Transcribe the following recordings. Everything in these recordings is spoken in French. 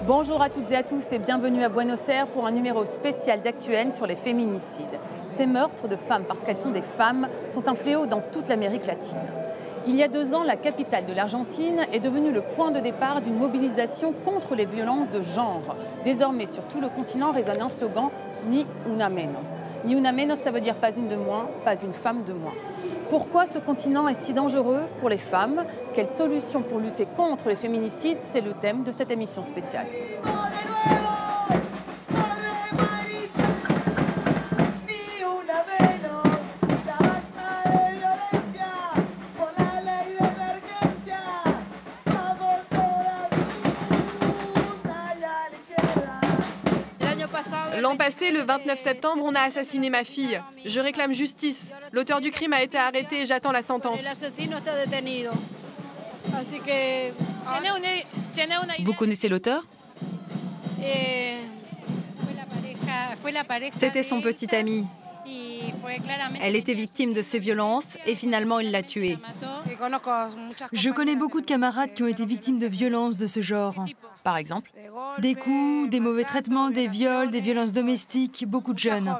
Bonjour à toutes et à tous et bienvenue à Buenos Aires pour un numéro spécial d'Actuel sur les féminicides. Ces meurtres de femmes, parce qu'elles sont des femmes, sont un fléau dans toute l'Amérique latine. Il y a 2 ans, la capitale de l'Argentine est devenue le point de départ d'une mobilisation contre les violences de genre. Désormais, sur tout le continent résonne un slogan « Ni una menos ». Ni una menos, ça veut dire pas une de moins, pas une femme de moins. Pourquoi ce continent est si dangereux pour les femmes? Quelles solutions pour lutter contre les féminicides? C'est le thème de cette émission spéciale. L'an passé, le 29 septembre, on a assassiné ma fille. Je réclame justice. L'auteur du crime a été arrêté et j'attends la sentence. Vous connaissez l'auteur? C'était son petit ami. Elle était victime de ces violences et finalement il l'a tuée. Je connais beaucoup de camarades qui ont été victimes de violences de ce genre. Par exemple? Des coups, des mauvais traitements, des viols, des violences domestiques, beaucoup de jeunes.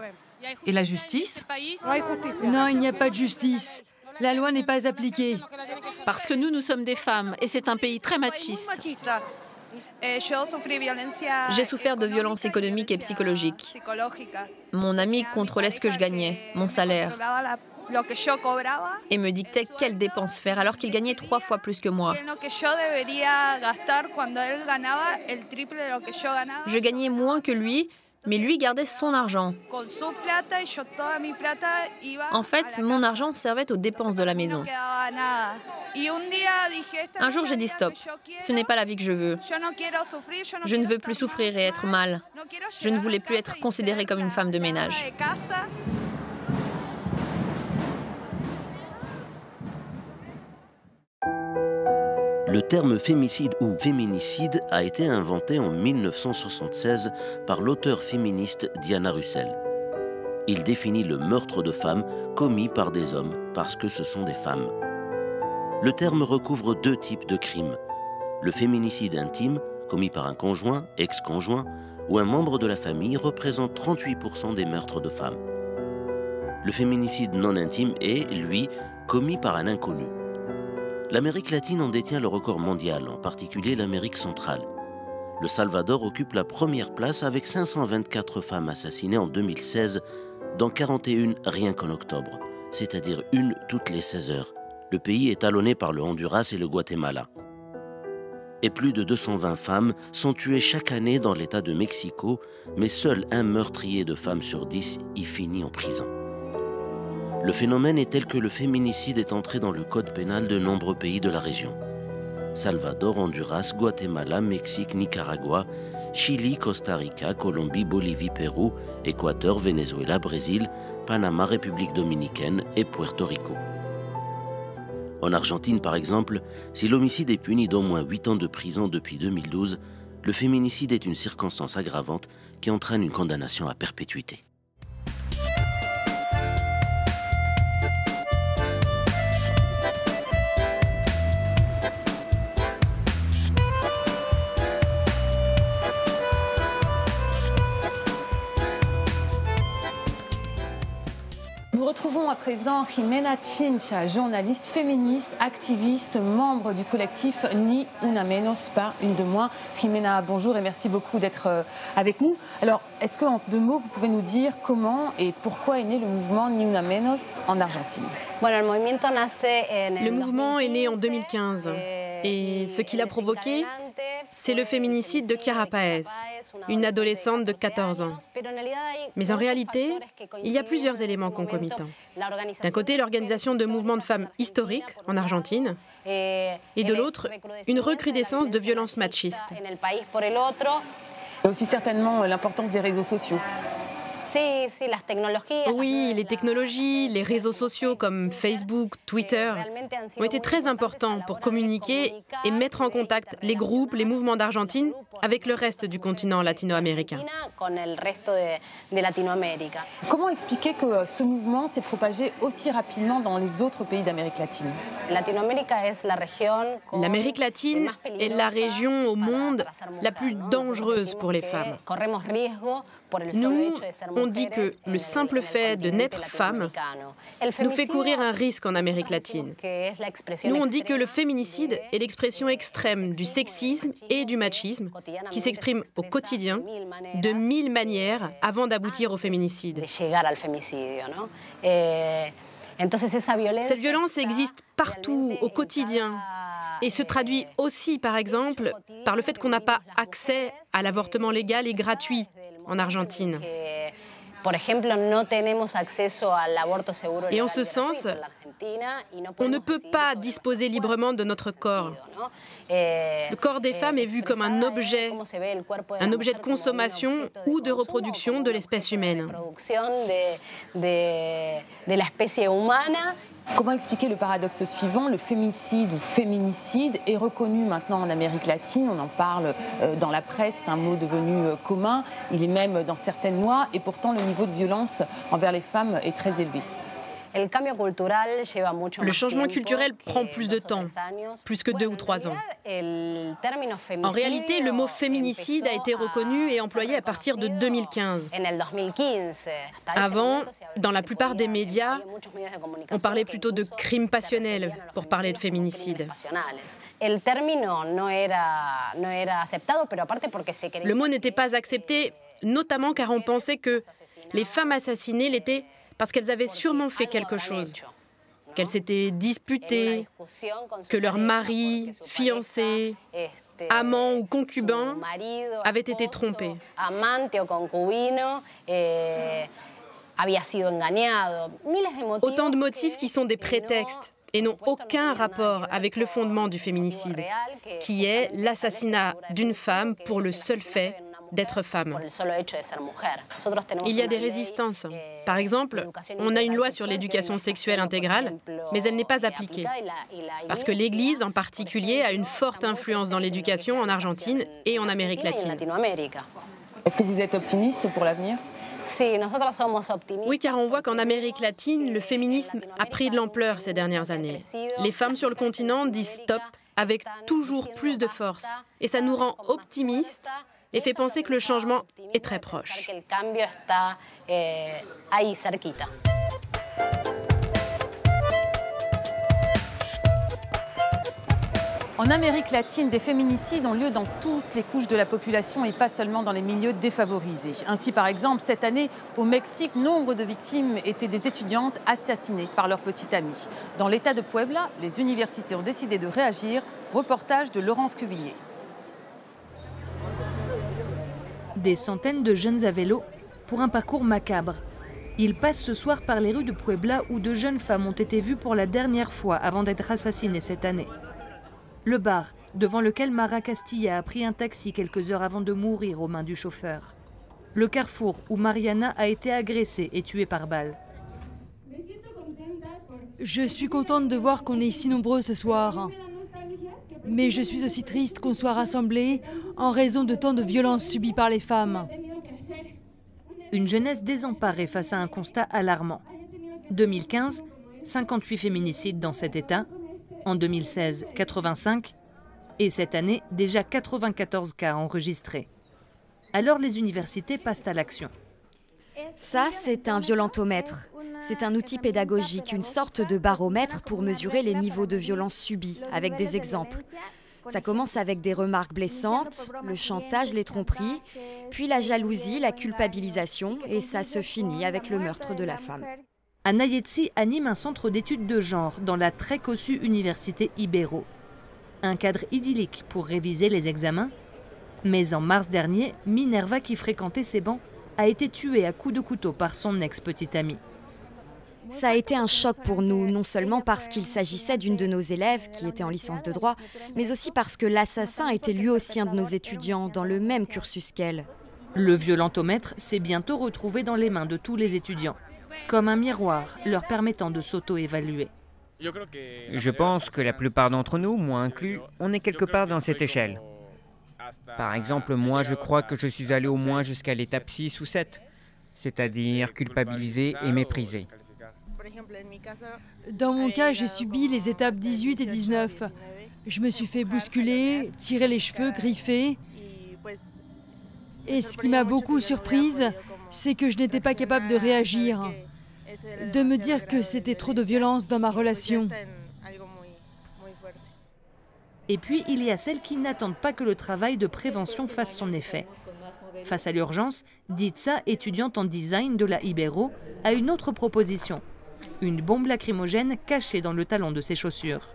Et la justice? Non, il n'y a pas de justice. La loi n'est pas appliquée. Parce que nous sommes des femmes et c'est un pays très machiste. J'ai souffert de violences économiques et psychologiques. Mon ami contrôlait ce que je gagnais, mon salaire, et me dictait quelles dépenses faire alors qu'il gagnait 3 fois plus que moi. Je gagnais moins que lui, mais lui gardait son argent. En fait, mon argent servait aux dépenses de la maison. Un jour, j'ai dit stop. Ce n'est pas la vie que je veux. Je ne veux plus souffrir et être mal. Je ne voulais plus être considérée comme une femme de ménage. Le terme fémicide ou féminicide a été inventé en 1976 par l'auteure féministe Diana Russell. Il définit le meurtre de femmes commis par des hommes parce que ce sont des femmes. Le terme recouvre 2 types de crimes. Le féminicide intime, commis par un conjoint, ex-conjoint ou un membre de la famille, représente 38% des meurtres de femmes. Le féminicide non intime est, lui, commis par un inconnu. L'Amérique latine en détient le record mondial, en particulier l'Amérique centrale. Le Salvador occupe la première place avec 524 femmes assassinées en 2016, dont 41 rien qu'en octobre, c'est-à-dire une toutes les 16 heures. Le pays est talonné par le Honduras et le Guatemala. Et plus de 220 femmes sont tuées chaque année dans l'État de Mexico, mais seul un meurtrier de femmes sur 10 y finit en prison. Le phénomène est tel que le féminicide est entré dans le code pénal de nombreux pays de la région. Salvador, Honduras, Guatemala, Mexique, Nicaragua, Chili, Costa Rica, Colombie, Bolivie, Pérou, Équateur, Venezuela, Brésil, Panama, République dominicaine et Puerto Rico. En Argentine, par exemple, si l'homicide est puni d'au moins 8 ans de prison depuis 2012, le féminicide est une circonstance aggravante qui entraîne une condamnation à perpétuité. Nous retrouvons à présent Jimena Chincha, journaliste, féministe, activiste, membre du collectif Ni una menos, pas une de moins. Jimena, bonjour et merci beaucoup d'être avec nous. Alors, est-ce qu'en 2 mots, vous pouvez nous dire comment et pourquoi est né le mouvement Ni una menos en Argentine? Le mouvement est né en 2015 et ce qui l'a provoqué, c'est le féminicide de Chiara Paez, une adolescente de 14 ans. Mais en réalité, il y a plusieurs éléments concomitants. D'un côté, l'organisation de mouvements de femmes historiques en Argentine, et de l'autre, une recrudescence de violences machistes. Et aussi certainement l'importance des réseaux sociaux. Oui, les technologies, les réseaux sociaux comme Facebook, Twitter ont été très importants pour communiquer et mettre en contact les groupes, les mouvements d'Argentine avec le reste du continent latino-américain. Comment expliquer que ce mouvement s'est propagé aussi rapidement dans les autres pays d'Amérique latine? L'Amérique latine est la région au monde la plus dangereuse pour les femmes. Nous, on dit que le simple fait de naître femme nous fait courir un risque en Amérique latine. Nous, on dit que le féminicide est l'expression extrême du sexisme et du machisme qui s'exprime au quotidien de 1000 manières avant d'aboutir au féminicide. Cette violence existe partout, au quotidien, et se traduit aussi, par exemple, par le fait qu'on n'a pas accès à l'avortement légal et gratuit en Argentine. Et en ce sens, on ne peut pas disposer librement de notre corps. Le corps des femmes est vu comme un objet de consommation ou de reproduction de l'espèce humaine. Comment expliquer le paradoxe suivant? Le féminicide ou féminicide est reconnu maintenant en Amérique latine, on en parle dans la presse, c'est un mot devenu commun, il est même dans certaines lois, et pourtant le niveau de violence envers les femmes est très élevé. Le changement culturel prend plus de temps, plus que 2 ou 3 ans. En réalité, le mot féminicide a été reconnu et employé à partir de 2015. Avant, dans la plupart des médias, on parlait plutôt de crime passionnel pour parler de féminicide. Le mot n'était pas accepté, notamment car on pensait que les femmes assassinées l'étaient parce qu'elles avaient sûrement fait quelque chose, qu'elles s'étaient disputées, que leur mari, fiancé, amant ou concubin avaient été trompés. Autant de motifs qui sont des prétextes et n'ont aucun rapport avec le fondement du féminicide, qui est l'assassinat d'une femme pour le seul fait d'être femme. Il y a des résistances. Par exemple, on a une loi sur l'éducation sexuelle intégrale, mais elle n'est pas appliquée. Parce que l'Église, en particulier, a une forte influence dans l'éducation en Argentine et en Amérique latine. Est-ce que vous êtes optimiste pour l'avenir? Oui, car on voit qu'en Amérique latine, le féminisme a pris de l'ampleur ces dernières années. Les femmes sur le continent disent stop avec toujours plus de force. Et ça nous rend optimistes et fait penser que le changement est très proche. En Amérique latine, des féminicides ont lieu dans toutes les couches de la population et pas seulement dans les milieux défavorisés. Ainsi, par exemple, cette année, au Mexique, nombre de victimes étaient des étudiantes assassinées par leur petite amie. Dans l'État de Puebla, les universités ont décidé de réagir. Reportage de Laurence Cuvillier. Des centaines de jeunes à vélo pour un parcours macabre. Ils passent ce soir par les rues de Puebla où de jeunes femmes ont été vues pour la dernière fois avant d'être assassinées cette année. Le bar, devant lequel Mara Castilla a pris un taxi quelques heures avant de mourir aux mains du chauffeur. Le carrefour où Mariana a été agressée et tuée par balle. Je suis contente de voir qu'on est si nombreux ce soir. Mais je suis aussi triste qu'on soit rassemblés en raison de tant de violences subies par les femmes. Une jeunesse désemparée face à un constat alarmant. 2015, 58 féminicides dans cet État. En 2016, 85. Et cette année, déjà 94 cas enregistrés. Alors les universités passent à l'action. Ça, c'est un violentomètre. C'est un outil pédagogique, une sorte de baromètre pour mesurer les niveaux de violence subis, avec des exemples. Ça commence avec des remarques blessantes, le chantage, les tromperies, puis la jalousie, la culpabilisation, et ça se finit avec le meurtre de la femme. Ana Yetsi anime un centre d'études de genre dans la très cossue université Ibero. Un cadre idyllique pour réviser les examens. Mais en mars dernier, Minerva, qui fréquentait ces bancs, a été tuée à coups de couteau par son ex-petite amie. Ça a été un choc pour nous, non seulement parce qu'il s'agissait d'une de nos élèves qui était en licence de droit, mais aussi parce que l'assassin était lui aussi un de nos étudiants dans le même cursus qu'elle. Le violentomètre s'est bientôt retrouvé dans les mains de tous les étudiants, comme un miroir leur permettant de s'auto-évaluer. Je pense que la plupart d'entre nous, moi inclus, on est quelque part dans cette échelle. Par exemple, moi, je crois que je suis allé au moins jusqu'à l'étape 6 ou 7, c'est-à-dire culpabilisé et méprisé. Dans mon cas, j'ai subi les étapes 18 et 19. Je me suis fait bousculer, tirer les cheveux, griffer. Et ce qui m'a beaucoup surprise, c'est que je n'étais pas capable de réagir, de me dire que c'était trop de violence dans ma relation. Et puis, il y a celles qui n'attendent pas que le travail de prévention fasse son effet. Face à l'urgence, Ditza, étudiante en design de la Ibero, a une autre proposition. Une bombe lacrymogène cachée dans le talon de ses chaussures.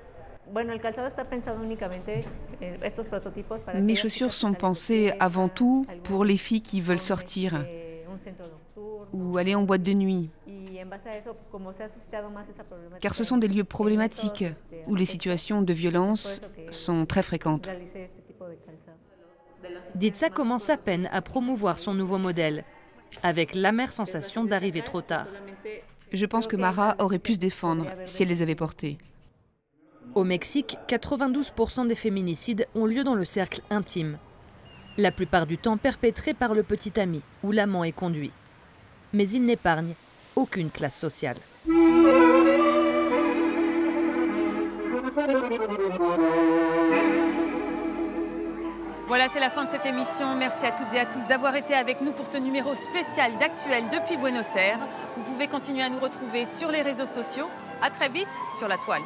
Mes chaussures sont pensées avant tout pour les filles qui veulent sortir ou aller en boîte de nuit. Car ce sont des lieux problématiques où les situations de violence sont très fréquentes. Ditza commence à peine à promouvoir son nouveau modèle, avec l'amère sensation d'arriver trop tard. Je pense que Mara aurait pu se défendre si elle les avait portés. Au Mexique, 92% des féminicides ont lieu dans le cercle intime. La plupart du temps perpétrés par le petit ami où l'amant est conduit. Mais ils n'épargnent aucune classe sociale. Voilà, c'est la fin de cette émission. Merci à toutes et à tous d'avoir été avec nous pour ce numéro spécial d'Actuel depuis Buenos Aires. Vous pouvez continuer à nous retrouver sur les réseaux sociaux. À très vite sur la toile.